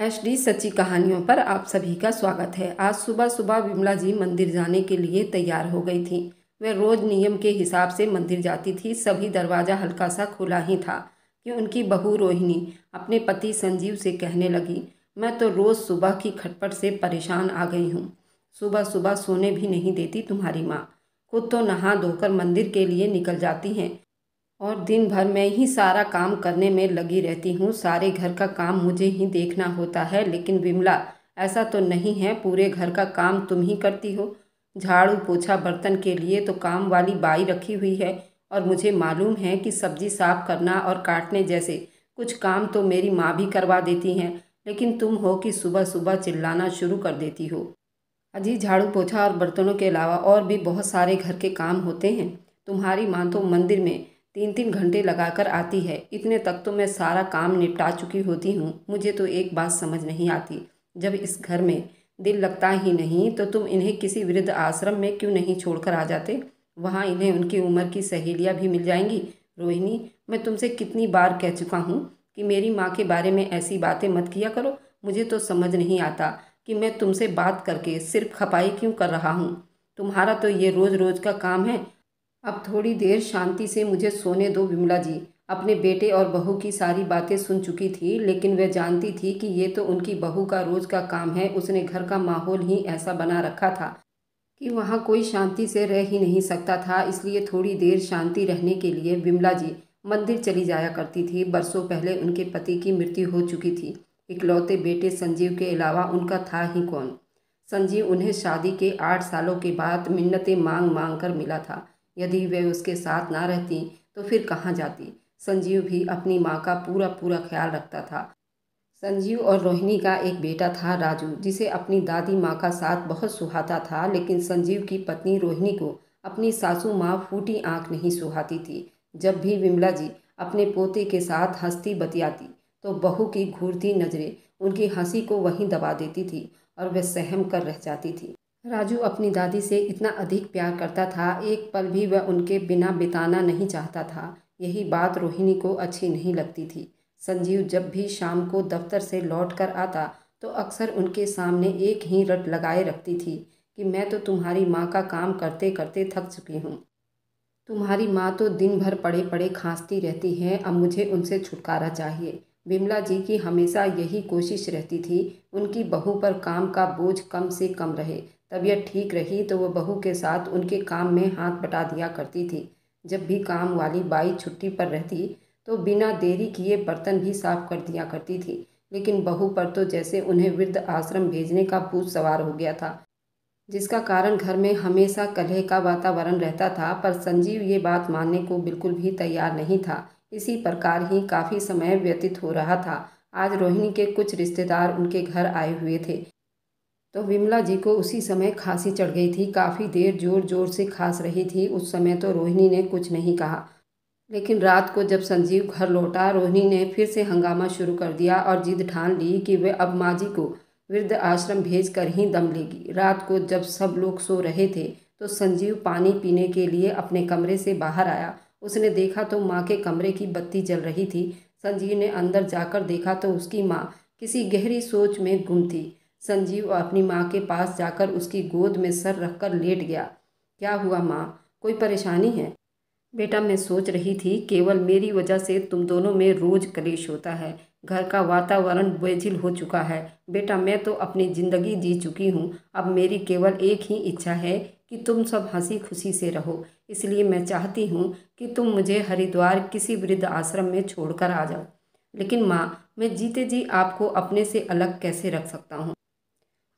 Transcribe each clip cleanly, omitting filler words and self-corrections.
HD सच्ची कहानियों पर आप सभी का स्वागत है। आज सुबह सुबह विमला जी मंदिर जाने के लिए तैयार हो गई थी। वह रोज नियम के हिसाब से मंदिर जाती थी। सभी दरवाज़ा हल्का सा खुला ही था कि उनकी बहू रोहिणी अपने पति संजीव से कहने लगी, मैं तो रोज़ सुबह की खटपट से परेशान आ गई हूँ। सुबह सुबह सोने भी नहीं देती तुम्हारी माँ। खुद तो नहा धोकर मंदिर के लिए निकल जाती हैं और दिन भर मैं ही सारा काम करने में लगी रहती हूँ। सारे घर का काम मुझे ही देखना होता है। लेकिन विमला, ऐसा तो नहीं है, पूरे घर का काम तुम ही करती हो। झाड़ू पोछा बर्तन के लिए तो काम वाली बाई रखी हुई है और मुझे मालूम है कि सब्जी साफ करना और काटने जैसे कुछ काम तो मेरी माँ भी करवा देती हैं। लेकिन तुम हो कि सुबह सुबह चिल्लाना शुरू कर देती हो। अजी, झाड़ू पोछा और बर्तनों के अलावा और भी बहुत सारे घर के काम होते हैं। तुम्हारी माँ तो मंदिर में 3-3 घंटे लगाकर आती है। इतने तक तो मैं सारा काम निपटा चुकी होती हूँ। मुझे तो एक बात समझ नहीं आती, जब इस घर में दिल लगता ही नहीं तो तुम इन्हें किसी वृद्ध आश्रम में क्यों नहीं छोड़कर आ जाते। वहाँ इन्हें उनकी उम्र की सहेलियाँ भी मिल जाएंगी। रोहिणी, मैं तुमसे कितनी बार कह चुका हूँ कि मेरी माँ के बारे में ऐसी बातें मत किया करो। मुझे तो समझ नहीं आता कि मैं तुमसे बात करके सिर्फ खपाई क्यों कर रहा हूँ। तुम्हारा तो ये रोज़ रोज़ का काम है। अब थोड़ी देर शांति से मुझे सोने दो। विमला जी अपने बेटे और बहू की सारी बातें सुन चुकी थी, लेकिन वह जानती थी कि ये तो उनकी बहू का रोज़ का काम है। उसने घर का माहौल ही ऐसा बना रखा था कि वहाँ कोई शांति से रह ही नहीं सकता था। इसलिए थोड़ी देर शांति रहने के लिए विमला जी मंदिर चली जाया करती थी। बरसों पहले उनके पति की मृत्यु हो चुकी थी। इकलौते बेटे संजीव के अलावा उनका था ही कौन। संजीव उन्हें शादी के 8 सालों के बाद मिन्नतें मांग मांग कर मिला था। यदि वे उसके साथ ना रहती तो फिर कहाँ जाती। संजीव भी अपनी माँ का पूरा पूरा ख्याल रखता था। संजीव और रोहिणी का एक बेटा था राजू, जिसे अपनी दादी माँ का साथ बहुत सुहाता था। लेकिन संजीव की पत्नी रोहिणी को अपनी सासू माँ फूटी आंख नहीं सुहाती थी। जब भी विमला जी अपने पोते के साथ हंसती बतियाती तो बहू की घूरती नज़रें उनकी हंसी को वहीं दबा देती थी और वह सहम कर रह जाती थी। राजू अपनी दादी से इतना अधिक प्यार करता था, एक पल भी वह उनके बिना बिताना नहीं चाहता था। यही बात रोहिणी को अच्छी नहीं लगती थी। संजीव जब भी शाम को दफ्तर से लौट कर आता तो अक्सर उनके सामने एक ही रट लगाए रखती थी कि मैं तो तुम्हारी माँ का काम करते करते थक चुकी हूँ। तुम्हारी माँ तो दिन भर पड़े पड़े खांसती रहती हैं। अब मुझे उनसे छुटकारा चाहिए। विमला जी की हमेशा यही कोशिश रहती थी, उनकी बहू पर काम का बोझ कम से कम रहे। तबीयत ठीक रही तो वह बहू के साथ उनके काम में हाथ बटा दिया करती थी। जब भी काम वाली बाई छुट्टी पर रहती तो बिना देरी किए बर्तन भी साफ कर दिया करती थी। लेकिन बहू पर तो जैसे उन्हें वृद्ध आश्रम भेजने का भूत सवार हो गया था, जिसका कारण घर में हमेशा कलह का वातावरण रहता था। पर संजीव ये बात मानने को बिल्कुल भी तैयार नहीं था। इसी प्रकार ही काफ़ी समय व्यतीत हो रहा था। आज रोहिणी के कुछ रिश्तेदार उनके घर आए हुए थे तो विमला जी को उसी समय खांसी चढ़ गई थी। काफ़ी देर जोर जोर से खांस रही थी। उस समय तो रोहिणी ने कुछ नहीं कहा, लेकिन रात को जब संजीव घर लौटा, रोहिणी ने फिर से हंगामा शुरू कर दिया और जिद ठान ली कि वह अब माँ जी को वृद्ध आश्रम भेज कर ही दम लेगी। रात को जब सब लोग सो रहे थे तो संजीव पानी पीने के लिए अपने कमरे से बाहर आया। उसने देखा तो माँ के कमरे की बत्ती जल रही थी। संजीव ने अंदर जाकर देखा तो उसकी माँ किसी गहरी सोच में गुम थी। संजीव अपनी माँ के पास जाकर उसकी गोद में सर रखकर लेट गया। क्या हुआ माँ, कोई परेशानी है? बेटा, मैं सोच रही थी केवल मेरी वजह से तुम दोनों में रोज कलेश होता है। घर का वातावरण बोझिल हो चुका है। बेटा, मैं तो अपनी ज़िंदगी जी चुकी हूँ। अब मेरी केवल एक ही इच्छा है कि तुम सब हंसी खुशी से रहो। इसलिए मैं चाहती हूँ कि तुम मुझे हरिद्वार किसी वृद्ध आश्रम में छोड़कर आ जाओ। लेकिन माँ, मैं जीते जी आपको अपने से अलग कैसे रख सकता हूँ?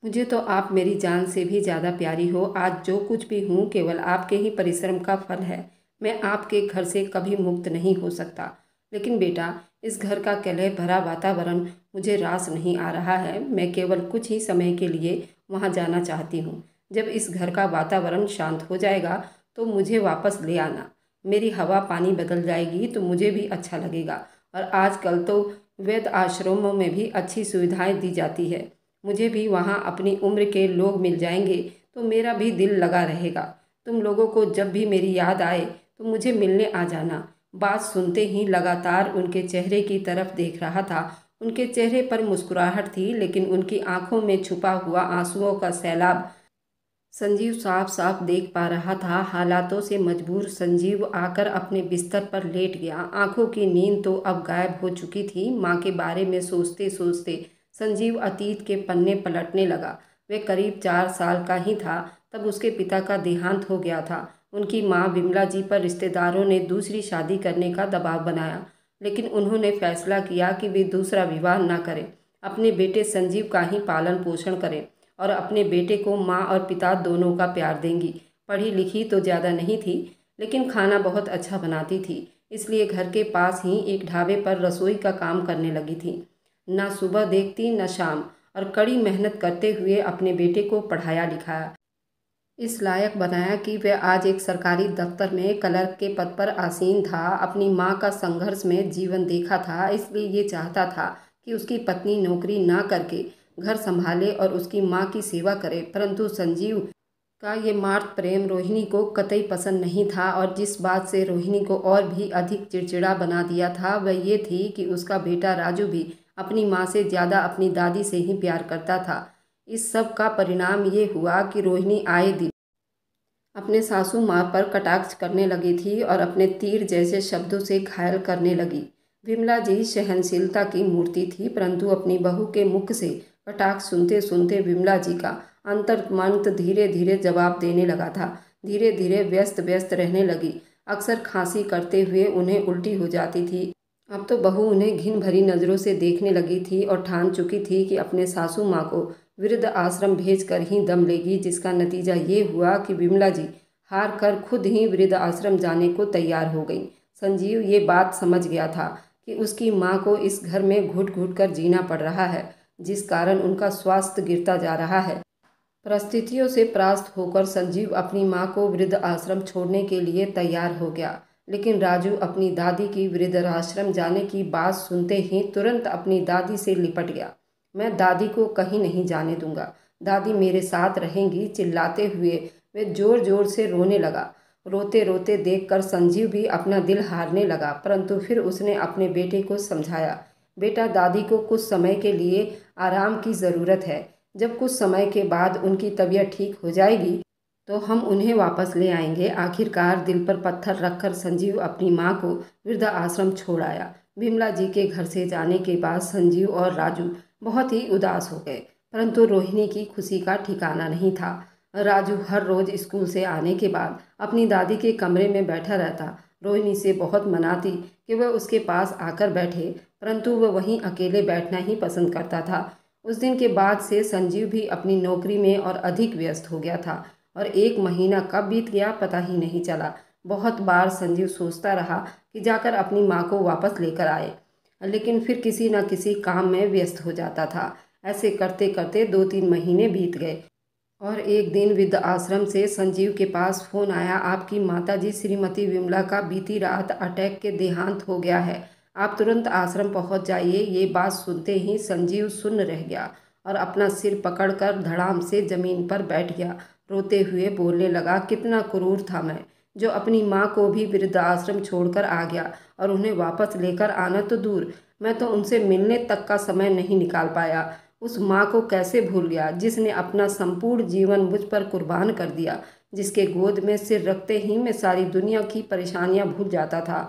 मुझे तो आप मेरी जान से भी ज़्यादा प्यारी हो। आज जो कुछ भी हूँ केवल आपके ही परिश्रम का फल है। मैं आपके घर से कभी मुक्त नहीं हो सकता। लेकिन बेटा, इस घर का कलह भरा वातावरण मुझे रास नहीं आ रहा है। मैं केवल कुछ ही समय के लिए वहाँ जाना चाहती हूँ। जब इस घर का वातावरण शांत हो जाएगा तो मुझे वापस ले आना। मेरी हवा पानी बदल जाएगी तो मुझे भी अच्छा लगेगा। और आजकल तो वैद्य आश्रमों में भी अच्छी सुविधाएं दी जाती है। मुझे भी वहाँ अपनी उम्र के लोग मिल जाएंगे तो मेरा भी दिल लगा रहेगा। तुम लोगों को जब भी मेरी याद आए तो मुझे मिलने आ जाना। बात सुनते ही लगातार उनके चेहरे की तरफ देख रहा था। उनके चेहरे पर मुस्कुराहट थी, लेकिन उनकी आंखों में छुपा हुआ आंसुओं का सैलाब संजीव साफ साफ देख पा रहा था। हालातों से मजबूर संजीव आकर अपने बिस्तर पर लेट गया। आंखों की नींद तो अब गायब हो चुकी थी। माँ के बारे में सोचते सोचते संजीव अतीत के पन्ने पलटने लगा। वह करीब 4 साल का ही था तब उसके पिता का देहांत हो गया था। उनकी माँ विमला जी पर रिश्तेदारों ने दूसरी शादी करने का दबाव बनाया, लेकिन उन्होंने फैसला किया कि वे दूसरा विवाह न करें, अपने बेटे संजीव का ही पालन पोषण करें और अपने बेटे को माँ और पिता दोनों का प्यार देंगी। पढ़ी लिखी तो ज़्यादा नहीं थी, लेकिन खाना बहुत अच्छा बनाती थी, इसलिए घर के पास ही एक ढाबे पर रसोई का काम करने लगी थी। न सुबह देखती न शाम, और कड़ी मेहनत करते हुए अपने बेटे को पढ़ाया लिखाया, इस लायक बनाया कि वह आज एक सरकारी दफ्तर में क्लर्क के पद पर आसीन था। अपनी माँ का संघर्ष में जीवन देखा था, इसलिए ये चाहता था कि उसकी पत्नी नौकरी ना करके घर संभाले और उसकी माँ की सेवा करे। परंतु संजीव का ये मार्ग प्रेम रोहिणी को कतई पसंद नहीं था, और जिस बात से रोहिणी को और भी अधिक चिड़चिड़ा बना दिया था वह ये थी कि उसका बेटा राजू भी अपनी माँ से ज़्यादा अपनी दादी से ही प्यार करता था। इस सब का परिणाम ये हुआ कि रोहिणी आए दिन अपने सासू माँ पर कटाक्ष करने लगी थी और अपने तीर जैसे शब्दों से घायल करने लगी। विमला जी सहनशीलता की मूर्ति थी, परंतु अपनी बहू के मुख से कटाक्ष सुनते सुनते विमला जी का अंतर्मन धीरे धीरे जवाब देने लगा था। धीरे धीरे व्यस्त व्यस्त रहने लगी। अक्सर खांसी करते हुए उन्हें उल्टी हो जाती थी। अब तो बहू उन्हें घिन भरी नज़रों से देखने लगी थी और ठान चुकी थी कि अपने सासू माँ को वृद्ध आश्रम भेजकर ही दम लेगी, जिसका नतीजा ये हुआ कि विमला जी हार कर खुद ही वृद्ध आश्रम जाने को तैयार हो गई। संजीव ये बात समझ गया था कि उसकी माँ को इस घर में घुट घुट कर जीना पड़ रहा है, जिस कारण उनका स्वास्थ्य गिरता जा रहा है। परिस्थितियों से परास्त होकर संजीव अपनी माँ को वृद्ध आश्रम छोड़ने के लिए तैयार हो गया, लेकिन राजू अपनी दादी की वृद्धाश्रम जाने की बात सुनते ही तुरंत अपनी दादी से लिपट गया। मैं दादी को कहीं नहीं जाने दूंगा, दादी मेरे साथ रहेंगी, चिल्लाते हुए वे जोर जोर से रोने लगा। रोते रोते देखकर संजीव भी अपना दिल हारने लगा, परंतु फिर उसने अपने बेटे को समझाया, बेटा दादी को कुछ समय के लिए आराम की ज़रूरत है। जब कुछ समय के बाद उनकी तबीयत ठीक हो जाएगी तो हम उन्हें वापस ले आएंगे। आखिरकार दिल पर पत्थर रखकर संजीव अपनी माँ को वृद्धा आश्रम छोड़ आया। विमला जी के घर से जाने के बाद संजीव और राजू बहुत ही उदास हो गए, परंतु रोहिणी की खुशी का ठिकाना नहीं था। राजू हर रोज स्कूल से आने के बाद अपनी दादी के कमरे में बैठा रहता। रोहिणी से बहुत मनाती कि वह उसके पास आकर बैठे, परंतु वह वहीं अकेले बैठना ही पसंद करता था। उस दिन के बाद से संजीव भी अपनी नौकरी में और अधिक व्यस्त हो गया था, और 1 महीना कब बीत गया पता ही नहीं चला। बहुत बार संजीव सोचता रहा कि जाकर अपनी माँ को वापस लेकर आए, लेकिन फिर किसी न किसी काम में व्यस्त हो जाता था। ऐसे करते करते 2-3 महीने बीत गए, और एक दिन वृद्ध आश्रम से संजीव के पास फ़ोन आया, आपकी माताजी श्रीमती विमला का बीती रात अटैक के देहांत हो गया है, आप तुरंत आश्रम पहुंच जाइए। ये बात सुनते ही संजीव सुन्न रह गया और अपना सिर पकड़कर धड़ाम से ज़मीन पर बैठ गया। रोते हुए बोलने लगा, कितना क्रूर था मैं, जो अपनी माँ को भी वृद्ध आश्रम छोड़कर आ गया, और उन्हें वापस लेकर आना तो दूर, मैं तो उनसे मिलने तक का समय नहीं निकाल पाया। उस माँ को कैसे भूल गया जिसने अपना संपूर्ण जीवन मुझ पर कुर्बान कर दिया, जिसके गोद में सिर रखते ही मैं सारी दुनिया की परेशानियाँ भूल जाता था।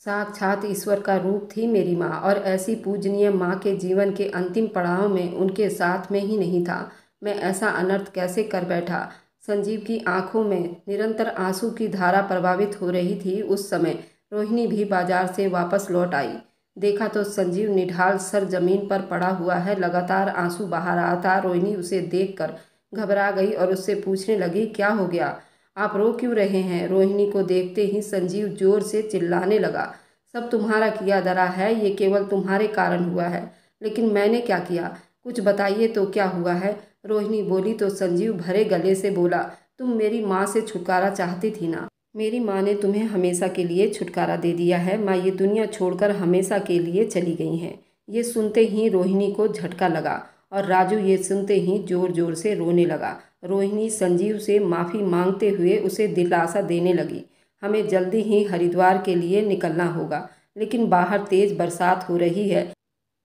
साक्षात ईश्वर का रूप थी मेरी माँ, और ऐसी पूजनीय माँ के जीवन के अंतिम पड़ाव में उनके साथ में ही नहीं था। मैं ऐसा अनर्थ कैसे कर बैठा। संजीव की आंखों में निरंतर आंसू की धारा प्रभावित हो रही थी। उस समय रोहिणी भी बाजार से वापस लौट आई। देखा तो संजीव निढाल सर जमीन पर पड़ा हुआ है, लगातार आंसू बहा रहा था। रोहिणी उसे देखकर घबरा गई और उससे पूछने लगी, क्या हो गया, आप रो क्यों रहे हैं। रोहिणी को देखते ही संजीव जोर से चिल्लाने लगा, सब तुम्हारा किया धरा है, ये केवल तुम्हारे कारण हुआ है, लेकिन मैंने क्या किया, कुछ बताइए तो क्या हुआ है। रोहिणी बोली तो संजीव भरे गले से बोला, तुम मेरी माँ से छुटकारा चाहती थी ना, मेरी माँ ने तुम्हें हमेशा के लिए छुटकारा दे दिया है। माँ ये दुनिया छोड़कर हमेशा के लिए चली गई हैं। ये सुनते ही रोहिणी को झटका लगा, और राजू ये सुनते ही जोर जोर से रोने लगा। रोहिणी संजीव से माफ़ी मांगते हुए उसे दिलासा देने लगी, हमें जल्दी ही हरिद्वार के लिए निकलना होगा, लेकिन बाहर तेज़ बरसात हो रही है,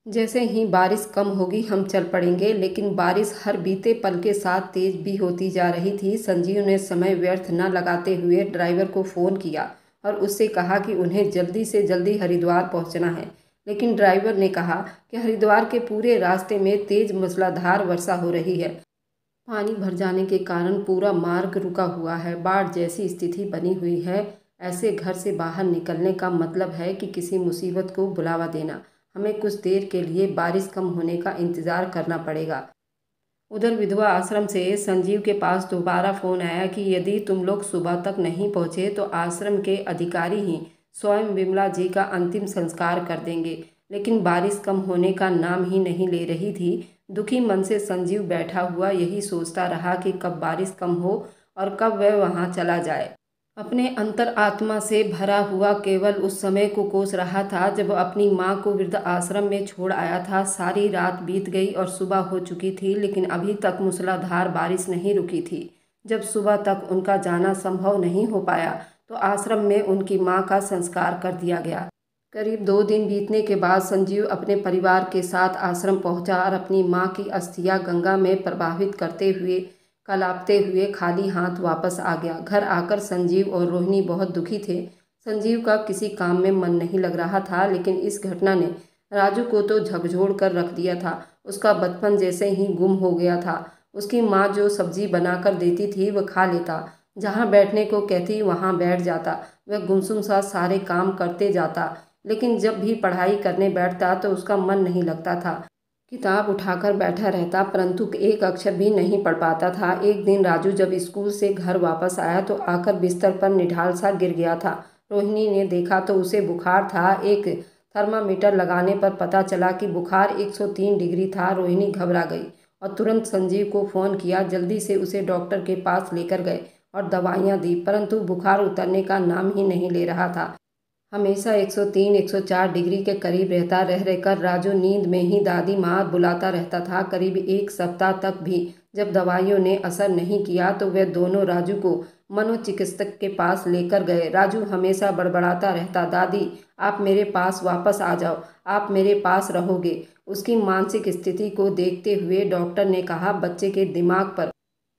जैसे ही बारिश कम होगी हम चल पड़ेंगे, लेकिन बारिश हर बीते पल के साथ तेज भी होती जा रही थी। संजीव ने समय व्यर्थ न लगाते हुए ड्राइवर को फ़ोन किया और उससे कहा कि उन्हें जल्दी से जल्दी हरिद्वार पहुंचना है। लेकिन ड्राइवर ने कहा कि हरिद्वार के पूरे रास्ते में तेज मूसलाधार वर्षा हो रही है। पानी भर जाने के कारण पूरा मार्ग रुका हुआ है। बाढ़ जैसी स्थिति बनी हुई है। ऐसे घर से बाहर निकलने का मतलब है कि किसी मुसीबत को बुलावा देना। हमें कुछ देर के लिए बारिश कम होने का इंतज़ार करना पड़ेगा। उधर विधवा आश्रम से संजीव के पास दोबारा फ़ोन आया कि यदि तुम लोग सुबह तक नहीं पहुँचे तो आश्रम के अधिकारी ही स्वयं विमला जी का अंतिम संस्कार कर देंगे। लेकिन बारिश कम होने का नाम ही नहीं ले रही थी। दुखी मन से संजीव बैठा हुआ यही सोचता रहा कि कब बारिश कम हो और कब वह वहाँ चला जाए। अपने अंतर आत्मा से भरा हुआ केवल उस समय को कोस रहा था जब अपनी माँ को वृद्ध आश्रम में छोड़ आया था। सारी रात बीत गई और सुबह हो चुकी थी, लेकिन अभी तक मूसलाधार बारिश नहीं रुकी थी। जब सुबह तक उनका जाना संभव नहीं हो पाया तो आश्रम में उनकी माँ का संस्कार कर दिया गया। करीब 2 दिन बीतने के बाद संजीव अपने परिवार के साथ आश्रम पहुंचा और अपनी माँ की अस्थियां गंगा में प्रवाहित करते हुए कलापते हुए खाली हाथ वापस आ गया। घर आकर संजीव और रोहिणी बहुत दुखी थे। संजीव का किसी काम में मन नहीं लग रहा था, लेकिन इस घटना ने राजू को तो झकझोर कर रख दिया था। उसका बचपन जैसे ही गुम हो गया था। उसकी माँ जो सब्जी बनाकर देती थी वह खा लेता, जहाँ बैठने को कहती वहाँ बैठ जाता। वह गुमसुम सा सारे काम करते जाता, लेकिन जब भी पढ़ाई करने बैठता तो उसका मन नहीं लगता था। किताब उठाकर बैठा रहता, परंतु एक अक्षर भी नहीं पढ़ पाता था। एक दिन राजू जब स्कूल से घर वापस आया तो आकर बिस्तर पर निढाल सा गिर गया था। रोहिणी ने देखा तो उसे बुखार था। एक थर्मामीटर लगाने पर पता चला कि बुखार 103 डिग्री था। रोहिणी घबरा गई और तुरंत संजीव को फ़ोन किया। जल्दी से उसे डॉक्टर के पास लेकर गए और दवाइयाँ दी, परंतु बुखार उतरने का नाम ही नहीं ले रहा था। हमेशा 103 104 डिग्री के करीब रहता। रह रहकर राजू नींद में ही दादी माँ बुलाता रहता था। करीब 1 सप्ताह तक भी जब दवाइयों ने असर नहीं किया तो वे दोनों राजू को मनोचिकित्सक के पास लेकर गए। राजू हमेशा बड़बड़ाता रहता, दादी आप मेरे पास वापस आ जाओ, आप मेरे पास रहोगे। उसकी मानसिक स्थिति को देखते हुए डॉक्टर ने कहा, बच्चे के दिमाग पर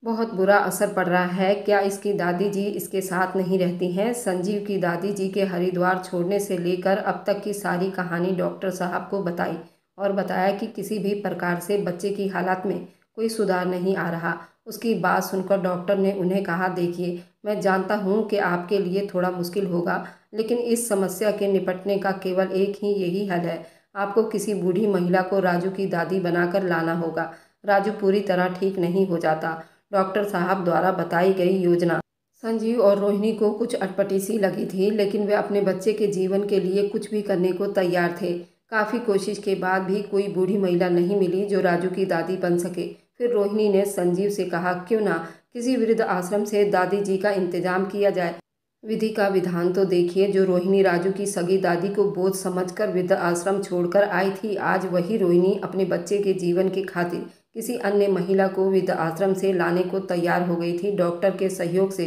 बहुत बुरा असर पड़ रहा है। क्या इसकी दादी जी इसके साथ नहीं रहती हैं? संजीव की दादी जी के हरिद्वार छोड़ने से लेकर अब तक की सारी कहानी डॉक्टर साहब को बताई और बताया कि किसी भी प्रकार से बच्चे की हालत में कोई सुधार नहीं आ रहा। उसकी बात सुनकर डॉक्टर ने उन्हें कहा, देखिए मैं जानता हूँ कि आपके लिए थोड़ा मुश्किल होगा, लेकिन इस समस्या के निपटने का केवल एक ही यही हल है। आपको किसी बूढ़ी महिला को राजू की दादी बनाकर लाना होगा। राजू पूरी तरह ठीक नहीं हो जाता। डॉक्टर साहब द्वारा बताई गई योजना संजीव और रोहिणी को कुछ अटपटी सी लगी थी, लेकिन वे अपने बच्चे के जीवन के लिए कुछ भी करने को तैयार थे। काफ़ी कोशिश के बाद भी कोई बूढ़ी महिला नहीं मिली जो राजू की दादी बन सके। फिर रोहिणी ने संजीव से कहा, क्यों ना किसी वृद्ध आश्रम से दादी जी का इंतजाम किया जाए। विधि का विधान तो देखिए, जो रोहिणी राजू की सगी दादी को बोझ समझकर वृद्ध आश्रम छोड़कर आई थी, आज वही रोहिणी अपने बच्चे के जीवन की खातिर किसी अन्य महिला को वृद्ध आश्रम से लाने को तैयार हो गई थी। डॉक्टर के सहयोग से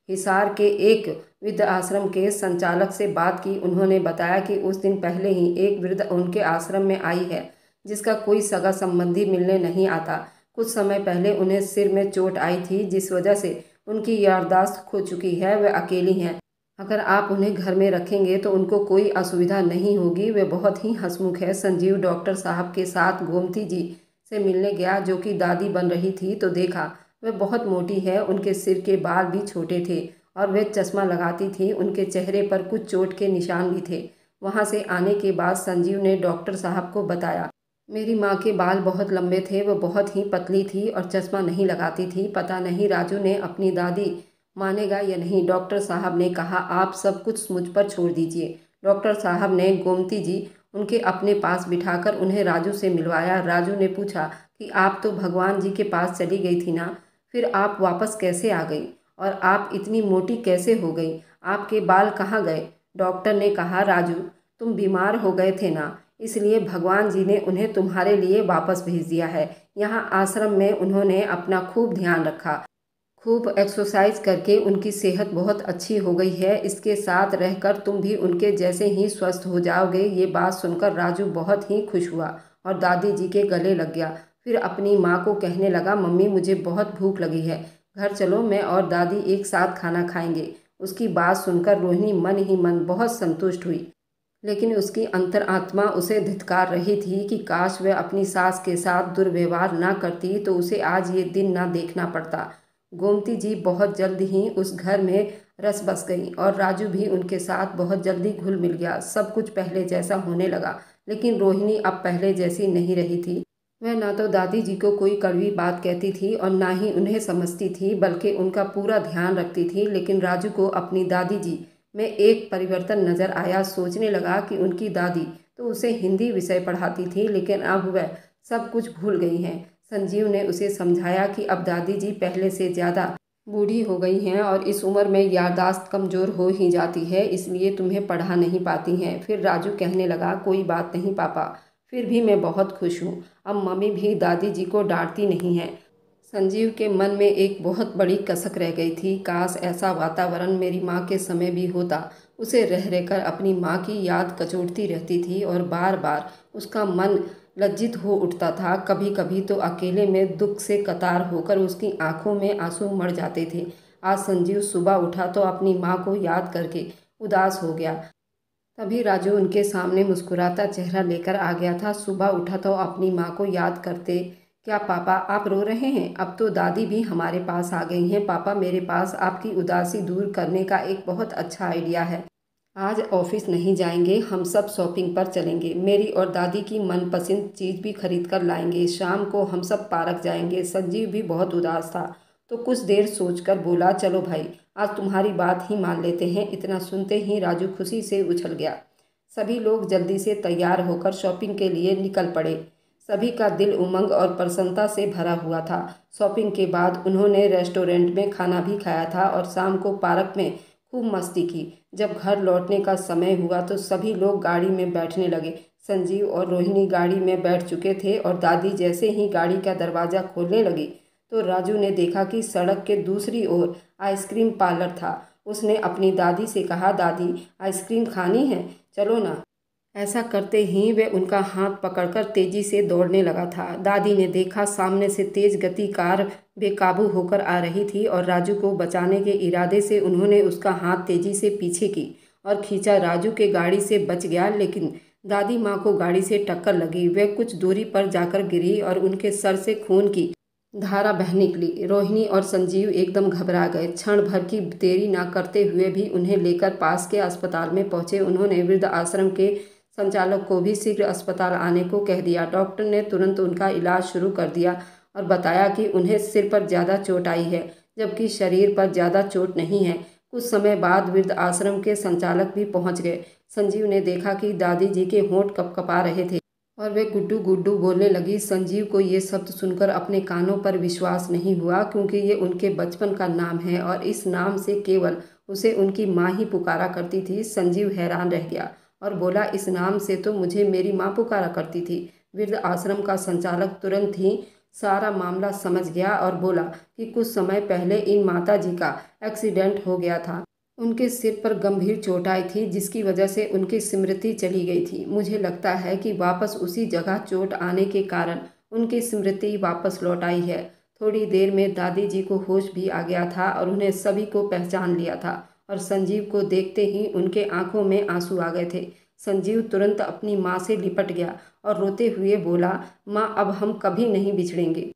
हिसार के एक वृद्ध आश्रम के संचालक से बात की। उन्होंने बताया कि उस दिन पहले ही एक वृद्ध उनके आश्रम में आई है, जिसका कोई सगा संबंधी मिलने नहीं आता। कुछ समय पहले उन्हें सिर में चोट आई थी, जिस वजह से उनकी याददाश्त खो चुकी है। वे अकेली हैं। अगर आप उन्हें घर में रखेंगे तो उनको कोई असुविधा नहीं होगी। वे बहुत ही हंसमुख है। संजीव डॉक्टर साहब के साथ गोमती जी से मिलने गया, जो कि दादी बन रही थी, तो देखा वह बहुत मोटी है। उनके सिर के बाल भी छोटे थे और वह चश्मा लगाती थी। उनके चेहरे पर कुछ चोट के निशान भी थे। वहाँ से आने के बाद संजीव ने डॉक्टर साहब को बताया, मेरी माँ के बाल बहुत लंबे थे, वह बहुत ही पतली थी और चश्मा नहीं लगाती थी। पता नहीं राजू ने अपनी दादी मानेगा या नहीं। डॉक्टर साहब ने कहा, आप सब कुछ मुझ पर छोड़ दीजिए। डॉक्टर साहब ने गोमती जी उनके अपने पास बिठाकर उन्हें राजू से मिलवाया। राजू ने पूछा कि आप तो भगवान जी के पास चली गई थी ना, फिर आप वापस कैसे आ गई और आप इतनी मोटी कैसे हो गई? आपके बाल कहाँ गए? डॉक्टर ने कहा, राजू तुम बीमार हो गए थे ना, इसलिए भगवान जी ने उन्हें तुम्हारे लिए वापस भेज दिया है। यहाँ आश्रम में उन्होंने अपना खूब ध्यान रखा। खूब एक्सरसाइज करके उनकी सेहत बहुत अच्छी हो गई है। इसके साथ रहकर तुम भी उनके जैसे ही स्वस्थ हो जाओगे। ये बात सुनकर राजू बहुत ही खुश हुआ और दादी जी के गले लग गया। फिर अपनी माँ को कहने लगा, मम्मी मुझे बहुत भूख लगी है, घर चलो, मैं और दादी एक साथ खाना खाएंगे। उसकी बात सुनकर रोहिणी मन ही मन बहुत संतुष्ट हुई, लेकिन उसकी अंतरात्मा उसे धिक्कार रही थी कि काश वह अपनी सास के साथ दुर्व्यवहार ना करती तो उसे आज ये दिन ना देखना पड़ता। गोमती जी बहुत जल्द ही उस घर में रस बस गई और राजू भी उनके साथ बहुत जल्दी घुल मिल गया। सब कुछ पहले जैसा होने लगा, लेकिन रोहिणी अब पहले जैसी नहीं रही थी। वह ना तो दादी जी को कोई कड़वी बात कहती थी और ना ही उन्हें समझती थी, बल्कि उनका पूरा ध्यान रखती थी। लेकिन राजू को अपनी दादी जी में एक परिवर्तन नजर आया। सोचने लगा कि उनकी दादी तो उसे हिंदी विषय पढ़ाती थी, लेकिन अब वह सब कुछ भूल गई हैं। संजीव ने उसे समझाया कि अब दादी जी पहले से ज़्यादा बूढ़ी हो गई हैं और इस उम्र में याददाश्त कमज़ोर हो ही जाती है, इसलिए तुम्हें पढ़ा नहीं पाती हैं। फिर राजू कहने लगा, कोई बात नहीं पापा, फिर भी मैं बहुत खुश हूँ। अब मम्मी भी दादी जी को डांटती नहीं है। संजीव के मन में एक बहुत बड़ी कसक रह गई थी। काश ऐसा वातावरण मेरी माँ के समय भी होता। उसे रह रहकर अपनी माँ की याद कचोटती रहती थी और बार बार उसका मन लज्जित हो उठता था। कभी कभी तो अकेले में दुख से कतार होकर उसकी आंखों में आंसू मर जाते थे। आज संजीव सुबह उठा तो अपनी माँ को याद करके उदास हो गया। तभी राजू उनके सामने मुस्कुराता चेहरा लेकर आ गया था। सुबह उठा तो अपनी माँ को याद करते, क्या पापा आप रो रहे हैं? अब तो दादी भी हमारे पास आ गई हैं। पापा, मेरे पास आपकी उदासी दूर करने का एक बहुत अच्छा आइडिया है। आज ऑफिस नहीं जाएंगे, हम सब शॉपिंग पर चलेंगे। मेरी और दादी की मनपसंद चीज़ भी खरीद कर लाएंगे। शाम को हम सब पार्क जाएंगे। संजीव भी बहुत उदास था तो कुछ देर सोचकर बोला, चलो भाई, आज तुम्हारी बात ही मान लेते हैं। इतना सुनते ही राजू खुशी से उछल गया। सभी लोग जल्दी से तैयार होकर शॉपिंग के लिए निकल पड़े। सभी का दिल उमंग और प्रसन्नता से भरा हुआ था। शॉपिंग के बाद उन्होंने रेस्टोरेंट में खाना भी खाया था और शाम को पार्क में खूब मस्ती की। जब घर लौटने का समय हुआ तो सभी लोग गाड़ी में बैठने लगे। संजीव और रोहिणी गाड़ी में बैठ चुके थे और दादी जैसे ही गाड़ी का दरवाज़ा खोलने लगी तो राजू ने देखा कि सड़क के दूसरी ओर आइसक्रीम पार्लर था। उसने अपनी दादी से कहा, दादी आइसक्रीम खानी है, चलो ना। ऐसा करते ही वे उनका हाथ पकड़कर तेजी से दौड़ने लगा था। दादी ने देखा सामने से तेज गति कार बेकाबू होकर आ रही थी और राजू को बचाने के इरादे से उन्होंने उसका हाथ तेजी से पीछे की और खींचा। राजू के गाड़ी से बच गया, लेकिन दादी माँ को गाड़ी से टक्कर लगी। वे कुछ दूरी पर जाकर गिरी और उनके सर से खून की धारा बह निकली। रोहिणी और संजीव एकदम घबरा गए। क्षण भर की देरी ना करते हुए भी उन्हें लेकर पास के अस्पताल में पहुंचे। उन्होंने वृद्ध आश्रम के संचालक को भी शीघ्र अस्पताल आने को कह दिया। डॉक्टर ने तुरंत उनका इलाज शुरू कर दिया और बताया कि उन्हें सिर पर ज़्यादा चोट आई है, जबकि शरीर पर ज़्यादा चोट नहीं है। कुछ समय बाद वृद्ध आश्रम के संचालक भी पहुंच गए। संजीव ने देखा कि दादी जी के होंठ कँपकपा रहे थे और वे गुड्डू गुड्डू बोलने लगी। संजीव को ये शब्द सुनकर अपने कानों पर विश्वास नहीं हुआ, क्योंकि ये उनके बचपन का नाम है और इस नाम से केवल उसे उनकी माँ ही पुकारा करती थी। संजीव हैरान रह गया और बोला, इस नाम से तो मुझे मेरी माँ पुकारा करती थी। वृद्ध आश्रम का संचालक तुरंत ही सारा मामला समझ गया और बोला कि कुछ समय पहले इन माता जी का एक्सीडेंट हो गया था। उनके सिर पर गंभीर चोट आई थी, जिसकी वजह से उनकी स्मृति चली गई थी। मुझे लगता है कि वापस उसी जगह चोट आने के कारण उनकी स्मृति वापस लौट आई है। थोड़ी देर में दादी जी को होश भी आ गया था और उन्हें सभी को पहचान लिया था और संजीव को देखते ही उनके आंखों में आंसू आ गए थे। संजीव तुरंत अपनी माँ से लिपट गया और रोते हुए बोला, माँ अब हम कभी नहीं बिछड़ेंगे।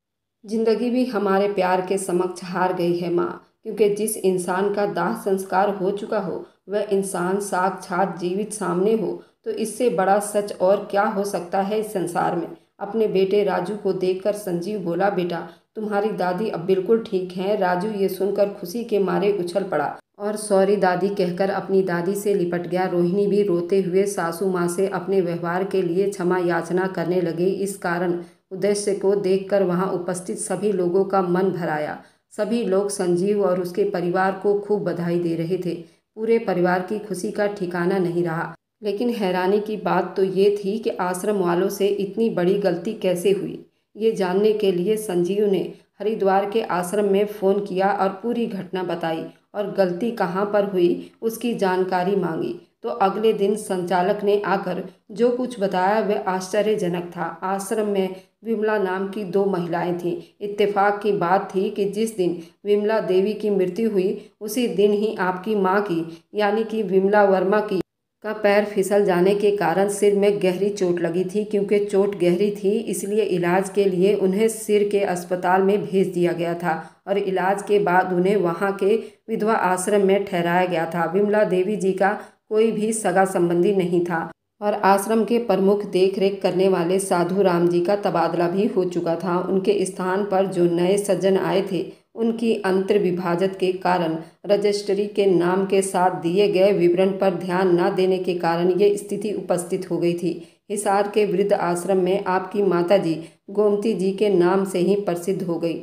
जिंदगी भी हमारे प्यार के समक्ष हार गई है माँ, क्योंकि जिस इंसान का दाह संस्कार हो चुका हो वह इंसान साक्षात जीवित सामने हो तो इससे बड़ा सच और क्या हो सकता है इस संसार में। अपने बेटे राजू को देखकर संजीव बोला, बेटा तुम्हारी दादी अब बिल्कुल ठीक हैं। राजू ये सुनकर खुशी के मारे उछल पड़ा और सॉरी दादी कहकर अपनी दादी से लिपट गया। रोहिणी भी रोते हुए सासू माँ से अपने व्यवहार के लिए क्षमा याचना करने लगे। इस कारण उद्देश्य को देखकर वहां उपस्थित सभी लोगों का मन भर आया। सभी लोग संजीव और उसके परिवार को खूब बधाई दे रहे थे। पूरे परिवार की खुशी का ठिकाना नहीं रहा। लेकिन हैरानी की बात तो ये थी कि आश्रम वालों से इतनी बड़ी गलती कैसे हुई। ये जानने के लिए संजीव ने हरिद्वार के आश्रम में फ़ोन किया और पूरी घटना बताई और गलती कहाँ पर हुई उसकी जानकारी मांगी। तो अगले दिन संचालक ने आकर जो कुछ बताया वह आश्चर्यजनक था। आश्रम में विमला नाम की 2 महिलाएं थीं। इत्तेफाक की बात थी कि जिस दिन विमला देवी की मृत्यु हुई उसी दिन ही आपकी मां की यानी कि विमला वर्मा की का पैर फिसल जाने के कारण सिर में गहरी चोट लगी थी। क्योंकि चोट गहरी थी इसलिए इलाज के लिए उन्हें सिर के अस्पताल में भेज दिया गया था और इलाज के बाद उन्हें वहां के विधवा आश्रम में ठहराया गया था। विमला देवी जी का कोई भी सगा संबंधी नहीं था और आश्रम के प्रमुख देखरेख करने वाले साधु राम जी का तबादला भी हो चुका था। उनके स्थान पर जो नए सज्जन आए थे उनकी अंतर्विभाजन के कारण रजिस्ट्री के नाम के साथ दिए गए विवरण पर ध्यान न देने के कारण ये स्थिति उपस्थित हो गई थी। हिसार के वृद्ध आश्रम में आपकी माताजी गोमती जी के नाम से ही प्रसिद्ध हो गई।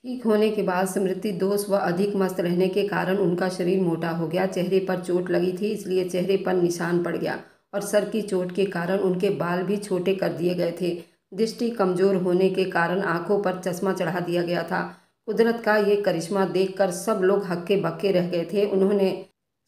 ठीक होने के बाद स्मृति दोष व अधिक मस्त रहने के कारण उनका शरीर मोटा हो गया। चेहरे पर चोट लगी थी इसलिए चेहरे पर निशान पड़ गया और सर की चोट के कारण उनके बाल भी छोटे कर दिए गए थे। दृष्टि कमजोर होने के कारण आंखों पर चश्मा चढ़ा दिया गया था। कुदरत का ये करिश्मा देखकर सब लोग हक्के बक्के रह गए थे। उन्होंने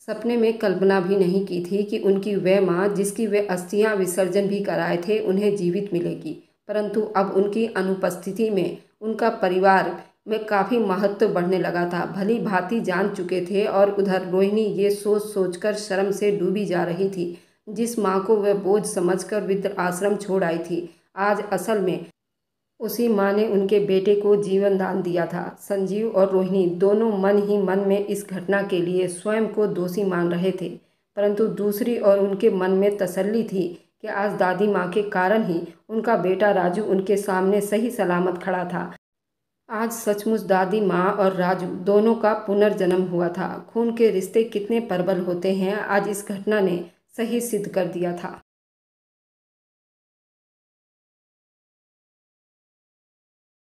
सपने में कल्पना भी नहीं की थी कि उनकी वह माँ जिसकी वे अस्थियां विसर्जन भी कराए थे उन्हें जीवित मिलेगी। परंतु अब उनकी अनुपस्थिति में उनका परिवार में काफ़ी महत्व बढ़ने लगा था। भली भांति जान चुके थे और उधर रोहिणी ये सोच सोचकर शर्म से डूबी जा रही थी। जिस माँ को वह बोझ समझकर वृद्ध आश्रम छोड़ आई थी आज असल में उसी माँ ने उनके बेटे को जीवन दान दिया था। संजीव और रोहिणी दोनों मन ही मन में इस घटना के लिए स्वयं को दोषी मान रहे थे, परंतु दूसरी ओर उनके मन में तसल्ली थी कि आज दादी माँ के कारण ही उनका बेटा राजू उनके सामने सही सलामत खड़ा था। आज सचमुच दादी माँ और राजू दोनों का पुनर्जन्म हुआ था। खून के रिश्ते कितने प्रबल होते हैं आज इस घटना ने सही सिद्ध कर दिया था।